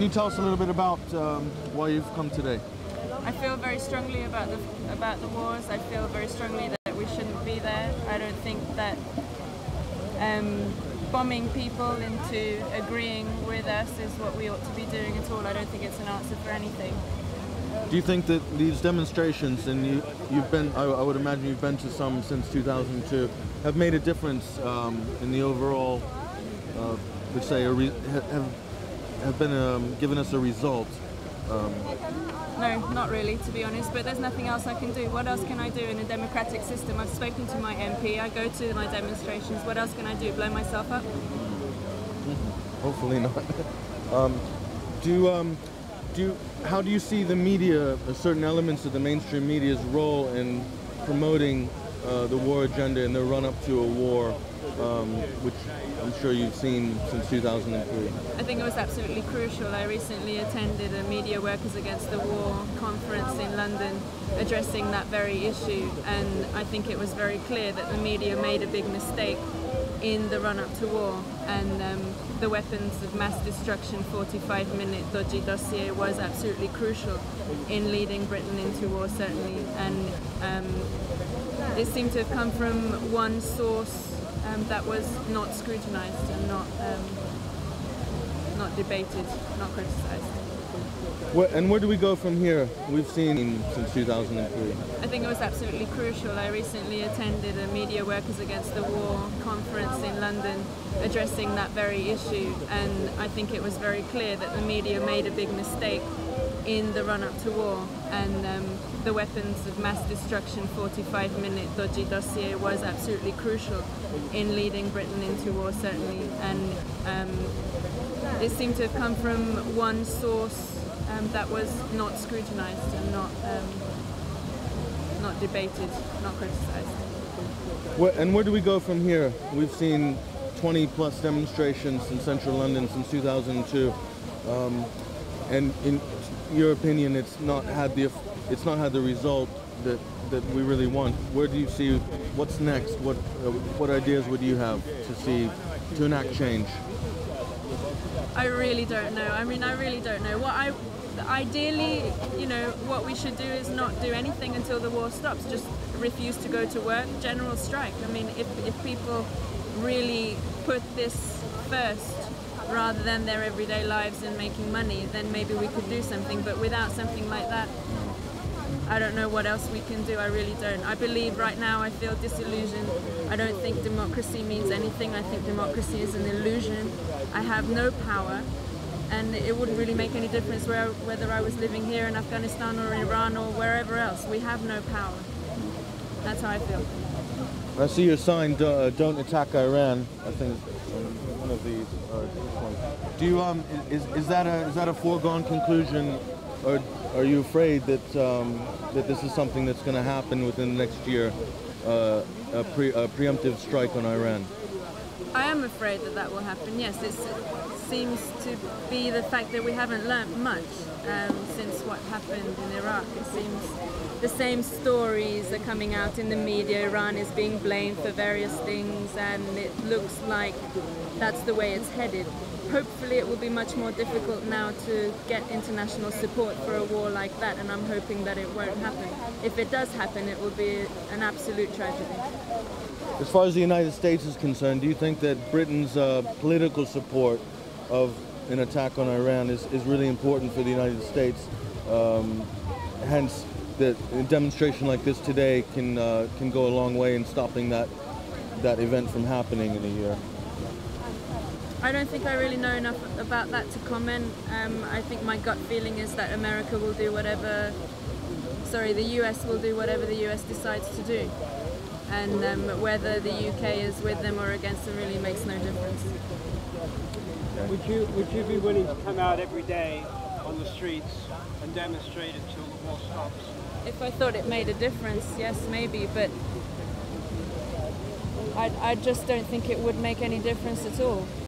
Can you tell us a little bit about why you've come today? I feel very strongly about the wars. I feel very strongly that we shouldn't be there. I don't think that bombing people into agreeing with us is what we ought to be doing at all. I don't think it's an answer for anything. Do you think that these demonstrations, and you've been, I would imagine you've been to some since 2002, have made a difference in the overall, let's say, have been given us a result? No, not really, to be honest, but there's nothing else I can do. What else can I do in a democratic system? I've spoken to my MP, I go to my demonstrations. What else can I do? Blow myself up? Hopefully not. How do you see the media, certain elements of the mainstream media's role in promoting the war agenda in the run-up to a war, which I'm sure you've seen since 2003? I think it was absolutely crucial. I recently attended a Media Workers Against the War conference in London addressing that very issue, and I think it was very clear that the media made a big mistake in the run-up to war, and the weapons of mass destruction 45-minute dodgy dossier was absolutely crucial in leading Britain into war, certainly, and it seemed to have come from one source that was not scrutinized and not debated, not criticized. And where do we go from here? We've seen since 2003. I think it was absolutely crucial. I recently attended a Media Workers Against the War conference in London addressing that very issue, and I think it was very clear that the media made a big mistake in the run-up to war, and the weapons of mass destruction 45-minute dodgy dossier was absolutely crucial in leading Britain into war, certainly, and it seemed to have come from one source that was not scrutinized and not debated, not criticized. And where do we go from here? We've seen 20+ demonstrations in central London since 2002, and in your opinion, it's not had the result that we really want. Where do you see what's next? What ideas would you have to enact change? I really don't know. I mean, I really don't know. Ideally, you know, what we should do is not do anything until the war stops. Just refuse to go to work, general strike. I mean, if people really put this first rather than their everyday lives and making money, then maybe we could do something. But without something like that, I don't know what else we can do. I really don't. I believe right now I feel disillusioned. I don't think democracy means anything. I think democracy is an illusion. I have no power, and it wouldn't really make any difference whether I was living here in Afghanistan or Iran or wherever else. We have no power. That's how I feel. I see your sign, "Don't attack Iran." I think one of these. Do you is that a foregone conclusion, or are you afraid that that this is something that's going to happen within the next year, a preemptive strike on Iran? I am afraid that will happen. Yes, it seems to be the fact that we haven't learnt much since what happened in Iraq. It seems the same stories are coming out in the media. Iran is being blamed for various things, and it looks like that's the way it's headed. Hopefully it will be much more difficult now to get international support for a war like that, and I'm hoping that it won't happen. If it does happen, it will be an absolute tragedy. As far as the United States is concerned, do you think that Britain's political support of an attack on Iran is really important for the United States? Hence, that a demonstration like this today can go a long way in stopping that event from happening in a year. I don't think I really know enough about that to comment. I think my gut feeling is that America will do whatever, the US will do whatever the US decides to do. And whether the UK is with them or against them really makes no difference. Would you be willing to come out every day on the streets and demonstrate until the war stops? If I thought it made a difference, yes, maybe, but I just don't think it would make any difference at all.